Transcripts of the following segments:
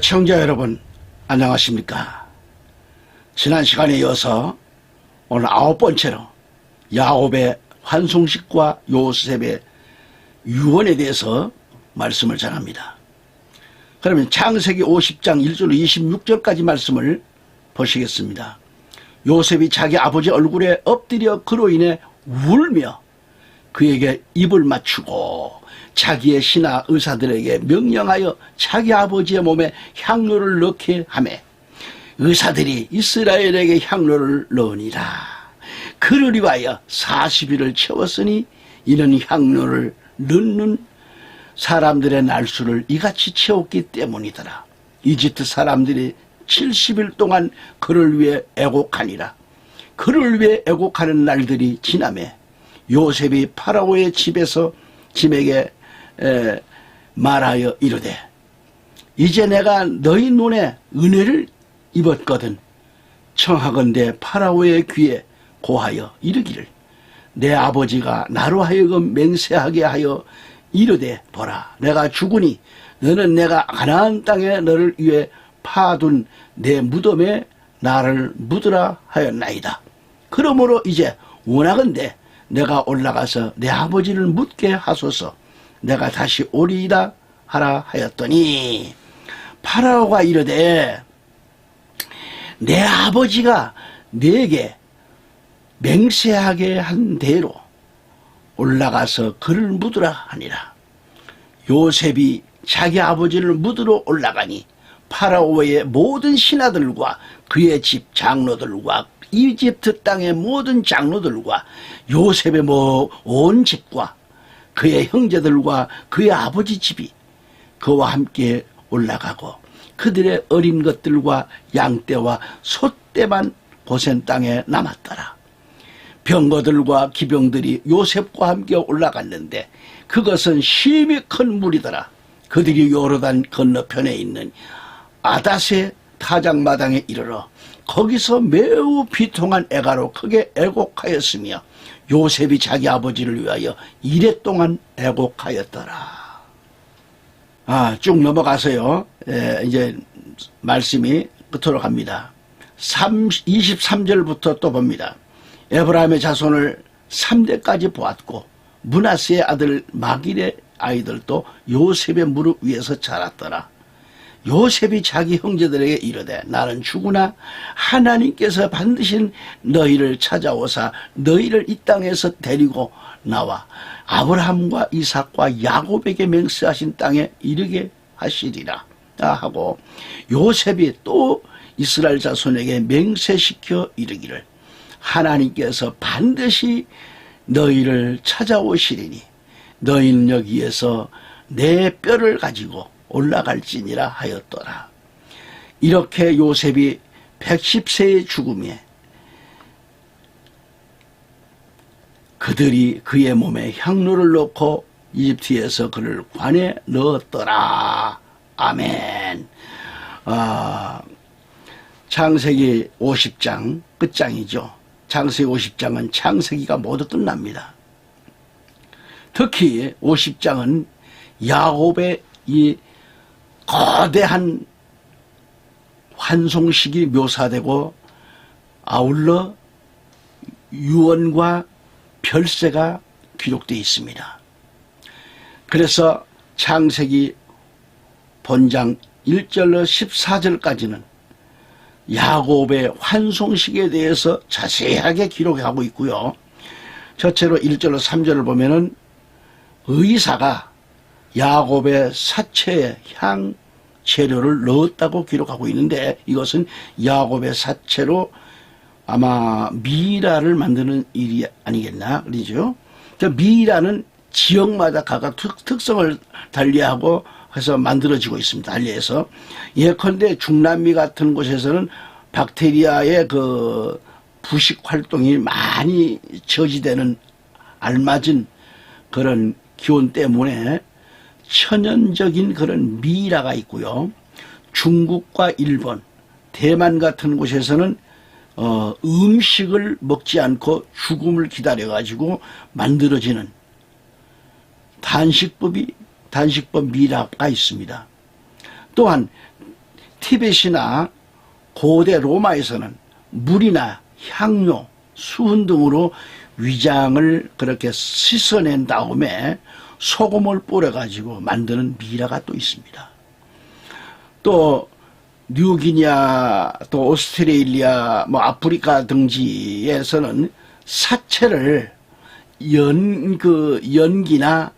청자 여러분, 안녕하십니까? 지난 시간에 이어서 오늘 9번째로 야곱의 환송식과 요셉의 유언에 대해서 말씀을 전합니다. 그러면 창세기 50장 1절 26절까지 말씀을 보시겠습니다. 요셉이 자기 아버지 얼굴에 엎드려 그로 인해 울며 그에게 입을 맞추고 자기의 신하 의사들에게 명령하여 자기 아버지의 몸에 향료를 넣게 하매 의사들이 이스라엘에게 향료를 넣으니라. 그를 위하여 40일을 채웠으니 이는 향료를 넣는 사람들의 날수를 이같이 채웠기 때문이더라. 이집트 사람들이 70일 동안 그를 위해 애곡하니라. 그를 위해 애곡하는 날들이 지나매 요셉이 파라오의 집에서 짐에게 말하여 이르되 이제 내가 너희 눈에 은혜를 입었거든 청하건대 파라오의 귀에 고하여 이르기를 내 아버지가 나로 하여금 맹세하게 하여 이르되 보라 내가 죽으니 너는 내가 가나안 땅에 너를 위해 파둔 내 무덤에 나를 묻으라 하였나이다. 그러므로 이제 원하건대 내가 올라가서 내 아버지를 묻게 하소서. 내가 다시 오리이다 하라 하였더니 파라오가 이르되 내 아버지가 내게 맹세하게 한 대로 올라가서 그를 묻으라 하니라. 요셉이 자기 아버지를 묻으러 올라가니 파라오의 모든 신하들과 그의 집 장로들과 이집트 땅의 모든 장로들과 요셉의 온 집과 그의 형제들과 그의 아버지 집이 그와 함께 올라가고 그들의 어린 것들과 양떼와 소떼만 고센 땅에 남았더라. 병거들과 기병들이 요셉과 함께 올라갔는데 그것은 심히 큰 물이더라. 그들이 요르단 건너편에 있는 아닷의 타작마당에 이르러 거기서 매우 비통한 애가로 크게 애곡하였으며 요셉이 자기 아버지를 위하여 이랫동안 애곡하였더라. 쭉 넘어가서요. 이제 말씀이 끝으로 갑니다. 23절부터 또 봅니다. 에브라임의 자손을 3대까지 보았고 므낫세의 아들 마길의 아이들도 요셉의 무릎 위에서 자랐더라. 요셉이 자기 형제들에게 이르되 나는 죽으나 하나님께서 반드시 너희를 찾아오사 너희를 이 땅에서 데리고 나와 아브라함과 이삭과 야곱에게 맹세하신 땅에 이르게 하시리라 하고 요셉이 또 이스라엘 자손에게 맹세시켜 이르기를 하나님께서 반드시 너희를 찾아오시리니 너희는 여기에서 내 뼈를 가지고 올라갈지니라 하였더라. 이렇게 요셉이 110세의 죽음에 그들이 그의 몸에 향료를 넣고 이집트에서 그를 관에 넣었더라. 아멘. 창세기 50장 끝장이죠. 창세기 50장은 창세기가 모두 끝납니다. 특히 50장은 야곱의 이 거대한 환송식이 묘사되고 아울러 유언과 별세가 기록되어 있습니다. 그래서 창세기 본장 1절로 14절까지는 야곱의 환송식에 대해서 자세하게 기록하고 있고요. 첫째로 1절로 3절을 보면은 의사가 야곱의 사체에 향 재료를 넣었다고 기록하고 있는데 이것은 야곱의 사체로 아마 미라를 만드는 일이 아니겠나 그러죠. 미라는 지역마다 각각 특성을 달리하고 해서 만들어지고 있습니다. 달리해서 예컨대 중남미 같은 곳에서는 박테리아의 그 부식 활동이 많이 저지되는 알맞은 그런 기온 때문에 천연적인 그런 미라가 있고요. 중국과 일본, 대만 같은 곳에서는 음식을 먹지 않고 죽음을 기다려가지고 만들어지는 단식법 미라가 있습니다. 또한 티벳이나 고대 로마에서는 물이나 향료, 수은 등으로 위장을 그렇게 씻어낸 다음에 소금을 뿌려가지고 만드는 미라가 또 있습니다. 또 뉴기니아, 또 오스트레일리아, 아프리카 등지에서는 사체를 연기나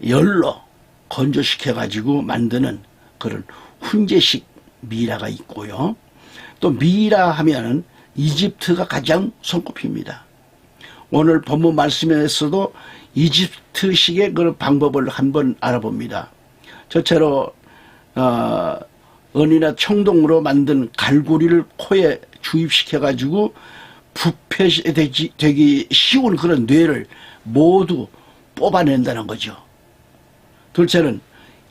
열로 건조시켜가지고 만드는 그런 훈제식 미라가 있고요. 또 미라 하면은 이집트가 가장 손꼽힙니다. 오늘 본문 말씀에서도 이집트식의 그런 방법을 한번 알아봅니다. 저처럼 은이나 청동으로 만든 갈고리를 코에 주입시켜가지고 부패되기 쉬운 그런 뇌를 모두 뽑아낸다는 거죠. 둘째는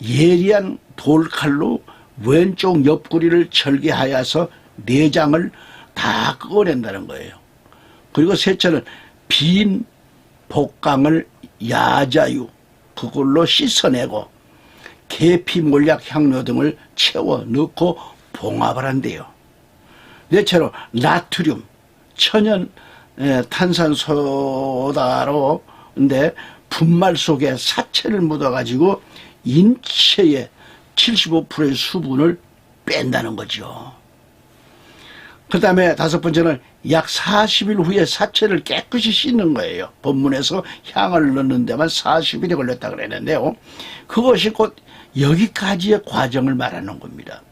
예리한 돌칼로 왼쪽 옆구리를 절개하여서 내장을 다 끄어낸다는 거예요. 그리고 셋째는 빈 복강을 야자유 그걸로 씻어내고 계피, 몰약, 향료 등을 채워 넣고 봉합을 한대요. 넷째로 나트륨, 천연 탄산소다로 인데 분말 속에 사체를 묻어가지고 인체의 75%의 수분을 뺀다는 거죠. 그 다음에 다섯 번째는 약 40일 후에 사체를 깨끗이 씻는 거예요. 본문에서 향을 넣는 데만 40일이 걸렸다 그랬는데요. 그것이 곧 여기까지의 과정을 말하는 겁니다.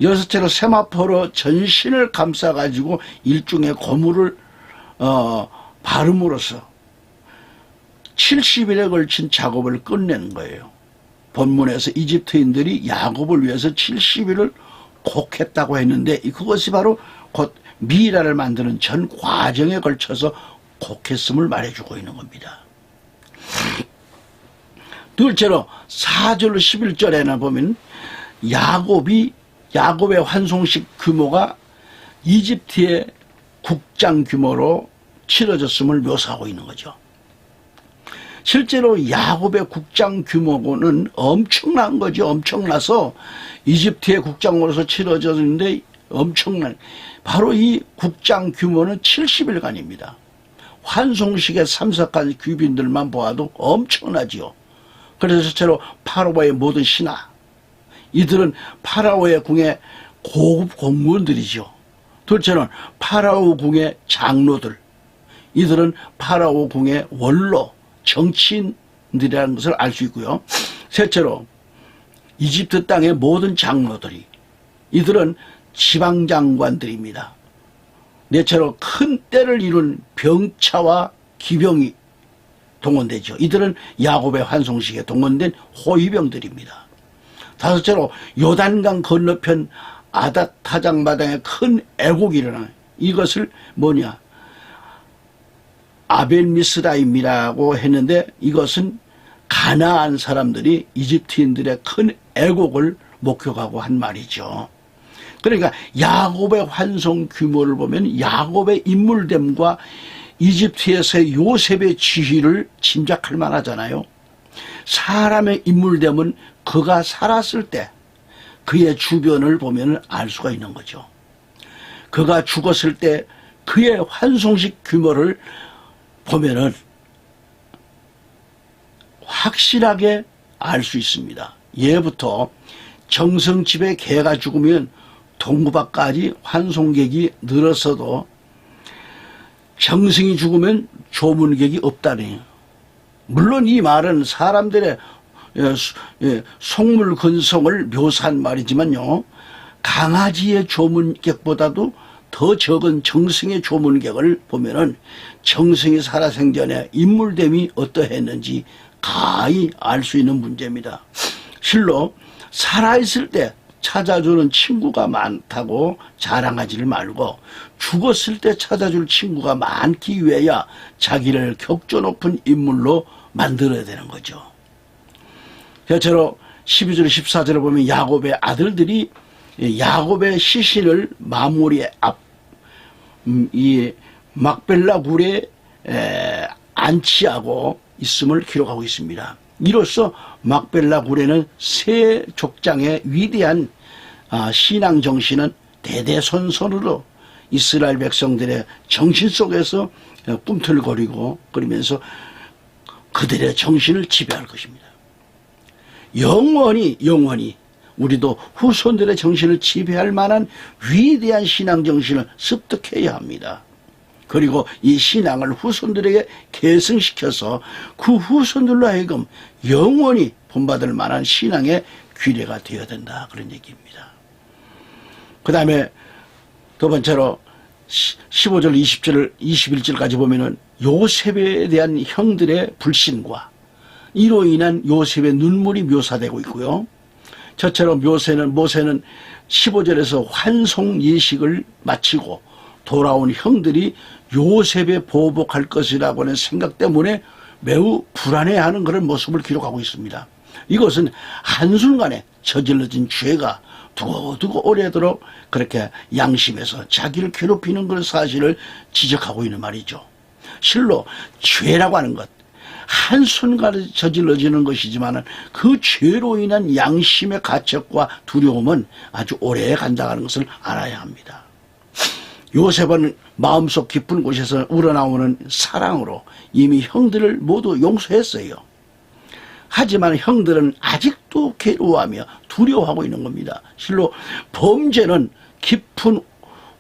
여섯째로 세마포로 전신을 감싸가지고 일종의 고무를 바름으로써 70일에 걸친 작업을 끝낸 거예요. 본문에서 이집트인들이 야곱을 위해서 70일을 곡했다고 했는데 그것이 바로 곧 미라를 만드는 전 과정에 걸쳐서 곡했음을 말해주고 있는 겁니다. 둘째로 4절 11절에는 보면 야곱의 환송식 규모가 이집트의 국장 규모로 치러졌음을 묘사하고 있는 거죠. 실제로 야곱의 국장 규모는 엄청난 거죠. 엄청나서 이집트의 국장으로서 치러졌는데 엄청난 바로 이 국장 규모는 70일간입니다. 환송식에 참석한 귀빈들만 보아도 엄청나지요. 그래서 실제로 파라오의 모든 신하 이들은 파라오의 궁의 고급 공무원들이죠. 둘째는 파라오 궁의 장로들 이들은 파라오 궁의 원로 정치인들이라는 것을 알 수 있고요. 셋째로 이집트 땅의 모든 장로들이 이들은 지방장관들입니다. 넷째로 큰 떼를 이룬 병차와 기병이 동원되죠. 이들은 야곱의 환송식에 동원된 호위병들입니다. 다섯째로 요단강 건너편 아닷 타작마당에 큰 애국이 일어나요. 이것을 뭐냐 아벨미스라임이라고 했는데 이것은 가나안 사람들이 이집트인들의 큰 애국을 목격하고 한 말이죠. 그러니까 야곱의 환송 규모를 보면 야곱의 인물됨과 이집트에서의 요셉의 지위를 짐작할 만하잖아요. 사람의 인물됨은 그가 살았을 때 그의 주변을 보면 알 수가 있는 거죠. 그가 죽었을 때 그의 환송식 규모를 보면은 확실하게 알 수 있습니다. 예부터 정성집에 개가 죽으면 동구박까지 환송객이 늘어서도 정승이 죽으면 조문객이 없다네요. 물론 이 말은 사람들의 속물근성을 묘사한 말이지만요. 강아지의 조문객보다도 더 적은 정승의 조문객을 보면은 정승이 살아생전에 인물됨이 어떠했는지 가히 알 수 있는 문제입니다. 실로 살아있을 때 찾아주는 친구가 많다고 자랑하지를 말고 죽었을 때 찾아줄 친구가 많기 위해야 자기를 격조 높은 인물로 만들어야 되는 거죠. 저처럼 12절 14절을 보면 야곱의 아들들이 야곱의 시신을 마무리 이 막벨라 굴에 안치하고 있음을 기록하고 있습니다. 이로써 막벨라 굴에는 세 족장의 위대한 신앙 정신은 대대손손으로 이스라엘 백성들의 정신 속에서 꿈틀거리고 그러면서 그들의 정신을 지배할 것입니다. 영원히 우리도 후손들의 정신을 지배할 만한 위대한 신앙 정신을 습득해야 합니다. 그리고 이 신앙을 후손들에게 계승시켜서 그 후손들로 하여금 영원히 본받을 만한 신앙의 귀례가 되어야 된다, 그런 얘기입니다. 그 다음에 두 번째로 15절 20절 21절까지 보면은 요셉에 대한 형들의 불신과 이로 인한 요셉의 눈물이 묘사되고 있고요. 저처럼 모세는 15절에서 환송 예식을 마치고 돌아온 형들이 요셉에 보복할 것이라고 하는 생각 때문에 매우 불안해하는 그런 모습을 기록하고 있습니다. 이것은 한순간에 저질러진 죄가 두고두고 오래도록 그렇게 양심에서 자기를 괴롭히는 그런 사실을 지적하고 있는 말이죠. 실로 죄라고 하는 것, 한순간에 저질러지는 것이지만 그 죄로 인한 양심의 가책과 두려움은 아주 오래 간다는 것을 알아야 합니다. 요셉은 마음속 깊은 곳에서 우러나오는 사랑으로 이미 형들을 모두 용서했어요. 하지만 형들은 아직도 괴로워하며 두려워하고 있는 겁니다. 실로 범죄는 깊은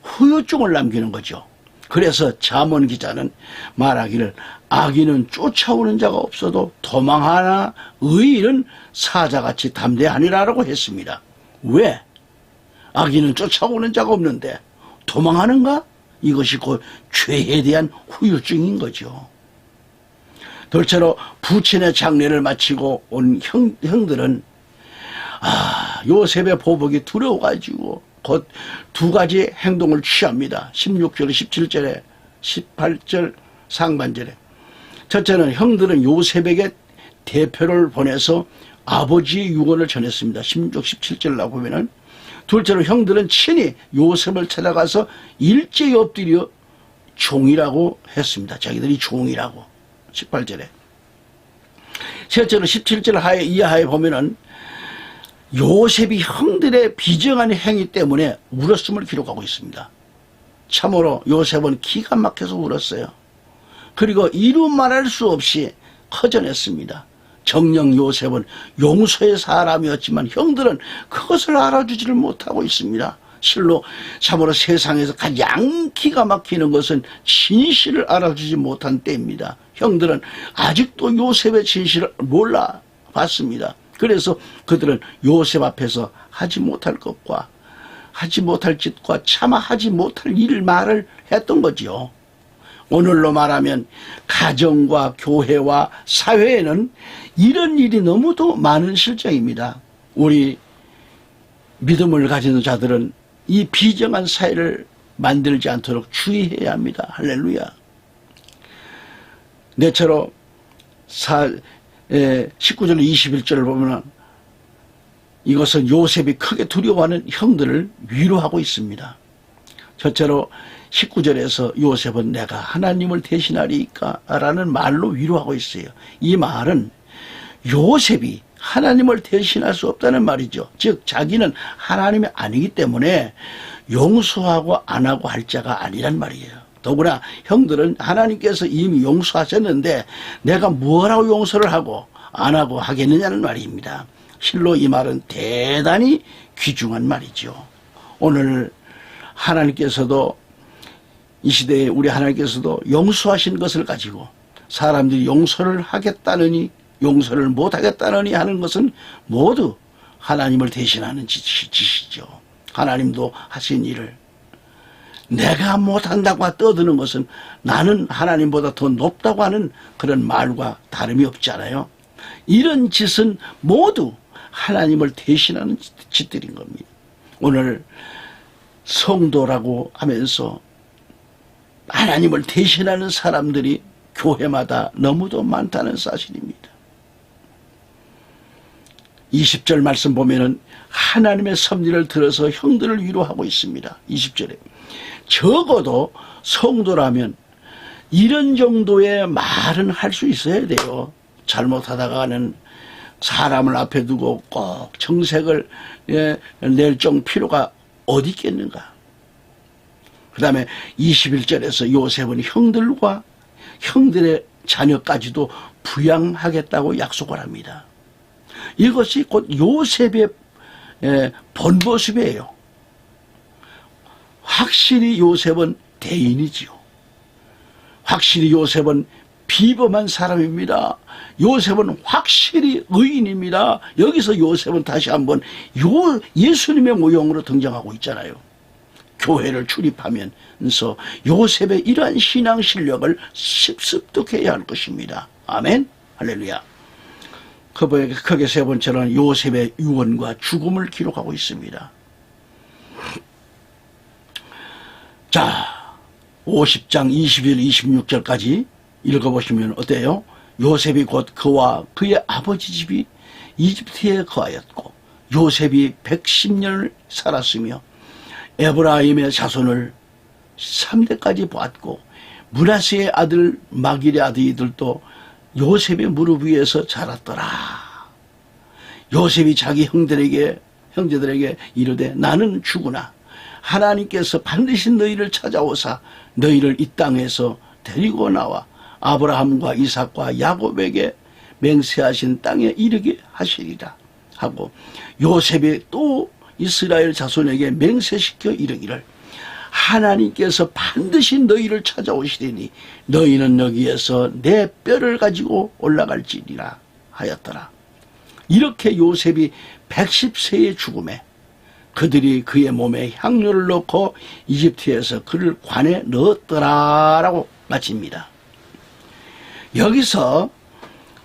후유증을 남기는 거죠. 그래서 잠언 기자는 말하기를 악인은 쫓아오는 자가 없어도 도망하나 의인은 사자같이 담대하니라라고 했습니다. 왜? 악인은 쫓아오는 자가 없는데 도망하는가? 이것이 곧 죄에 대한 후유증인 거죠. 둘째로 부친의 장례를 마치고 온 형들은 요셉의 보복이 두려워가지고 곧 두 가지 행동을 취합니다. 16절 17절에 18절 상반절에 첫째는 형들은 요셉에게 대표를 보내서 아버지의 유언을 전했습니다. 16, 17절을 보면은 둘째로 형들은 친히 요셉을 찾아가서 일제히 엎드려 종이라고 했습니다. 자기들이 종이라고. 18절에. 셋째로 17절 이하에 보면은 요셉이 형들의 비정한 행위 때문에 울었음을 기록하고 있습니다. 참으로 요셉은 기가 막혀서 울었어요. 그리고 이루 말할 수 없이 허전했습니다. 정녕 요셉은 용서의 사람이었지만 형들은 그것을 알아주지를 못하고 있습니다. 실로 참으로 세상에서 가장 기가 막히는 것은 진실을 알아주지 못한 때입니다. 형들은 아직도 요셉의 진실을 몰라봤습니다. 그래서 그들은 요셉 앞에서 하지 못할 것과 하지 못할 짓과 차마 하지 못할 말을 했던 거지요. 오늘로 말하면 가정과 교회와 사회에는 이런 일이 너무도 많은 실정입니다. 우리 믿음을 가진 자들은 이 비정한 사회를 만들지 않도록 주의해야 합니다. 할렐루야. 넷째로 19절 21절을 보면 이것은 요셉이 크게 두려워하는 형들을 위로하고 있습니다. 첫째로 19절에서 요셉은 내가 하나님을 대신하리까 라는 말로 위로하고 있어요. 이 말은 요셉이 하나님을 대신할 수 없다는 말이죠. 즉 자기는 하나님이 아니기 때문에 용서하고 안 하고 할 자가 아니란 말이에요. 더구나 형들은 하나님께서 이미 용서하셨는데 내가 뭐라고 용서를 하고 안 하고 하겠느냐는 말입니다. 실로 이 말은 대단히 귀중한 말이죠. 오늘 하나님께서도 이 시대에 우리 하나님께서도 용서하신 것을 가지고 사람들이 용서를 하겠다느니 용서를 못하겠다느니 하는 것은 모두 하나님을 대신하는 짓이죠. 하나님도 하신 일을 내가 못한다고 떠드는 것은 나는 하나님보다 더 높다고 하는 그런 말과 다름이 없잖아요. 이런 짓은 모두 하나님을 대신하는 짓들인 겁니다. 오늘 성도라고 하면서 하나님을 대신하는 사람들이 교회마다 너무도 많다는 사실입니다. 20절 말씀 보면은 하나님의 섭리를 들어서 형들을 위로하고 있습니다. 20절에 적어도 성도라면 이런 정도의 말은 할 수 있어야 돼요. 잘못하다가는 사람을 앞에 두고 꼭 정색을 낼 필요가 어디 있겠는가. 그 다음에 21절에서 요셉은 형들과 형들의 자녀까지도 부양하겠다고 약속을 합니다. 이것이 곧 요셉의 본 모습이에요. 확실히 요셉은 대인이지요. 확실히 요셉은 비범한 사람입니다. 요셉은 확실히 의인입니다. 여기서 요셉은 다시 한번 예수님의 모형으로 등장하고 있잖아요. 교회를 출입하면서 요셉의 이러한 신앙 실력을 습득해야 할 것입니다. 아멘. 할렐루야. 거기에 세 번째로는 요셉의 유언과 죽음을 기록하고 있습니다. 자, 50장 21, 26절까지 읽어보시면 어때요? 요셉이 곧 그와 그의 아버지 집이 이집트에 거하였고 요셉이 110년을 살았으며 에브라임의 자손을 3대까지 보았고 므낫세의 아들 마길의 아들들도 요셉의 무릎 위에서 자랐더라. 요셉이 자기 형제들에게 이르되 나는 죽으나 하나님께서 반드시 너희를 찾아오사 너희를 이 땅에서 데리고 나와 아브라함과 이삭과 야곱에게 맹세하신 땅에 이르게 하시리라 하고 요셉이 또 이스라엘 자손에게 맹세시켜 이르기를 하나님께서 반드시 너희를 찾아오시리니 너희는 여기에서 내 뼈를 가지고 올라갈지니라 하였더라. 이렇게 요셉이 110세의 죽음에 그들이 그의 몸에 향료를 넣고 이집트에서 그를 관에 넣었더라라고 마칩니다. 여기서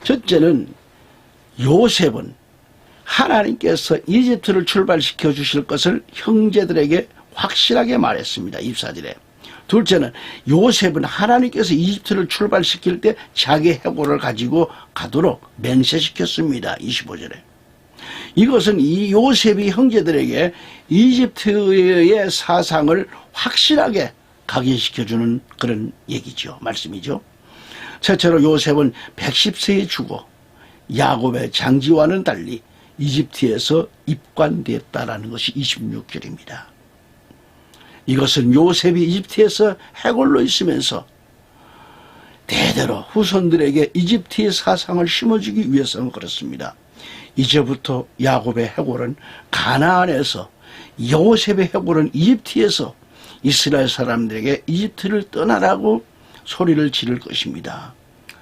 첫째는 요셉은 하나님께서 이집트를 출발시켜 주실 것을 형제들에게 확실하게 말했습니다. 24절에. 둘째는 요셉은 하나님께서 이집트를 출발시킬 때 자기 해골을 가지고 가도록 맹세시켰습니다. 25절에. 이것은 이 요셉이 형제들에게 이집트의 사상을 확실하게 각인시켜주는 그런 얘기죠. 말씀이죠. 첫째로 요셉은 110세에 죽어 야곱의 장지와는 달리 이집트에서 입관되었다라는 것이 26절입니다. 이것은 요셉이 이집트에서 해골로 있으면서 대대로 후손들에게 이집트의 사상을 심어주기 위해서는 그렇습니다. 이제부터 야곱의 해골은 가나안에서, 요셉의 해골은 이집트에서 이스라엘 사람들에게 이집트를 떠나라고 소리를 지를 것입니다.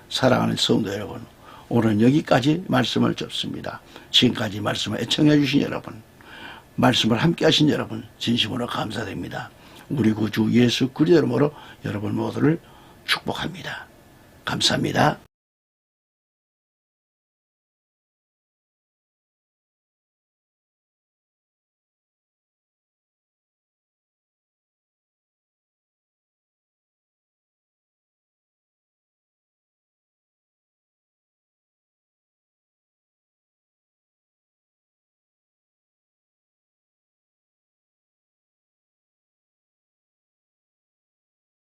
사랑하는 성도 여러분, 오늘 여기까지 말씀을 접습니다. 지금까지 말씀을 애청해 주신 여러분, 말씀을 함께 하신 여러분 진심으로 감사드립니다. 우리 구주 예수 그리스도 이름으로 여러분 모두를 축복합니다. 감사합니다.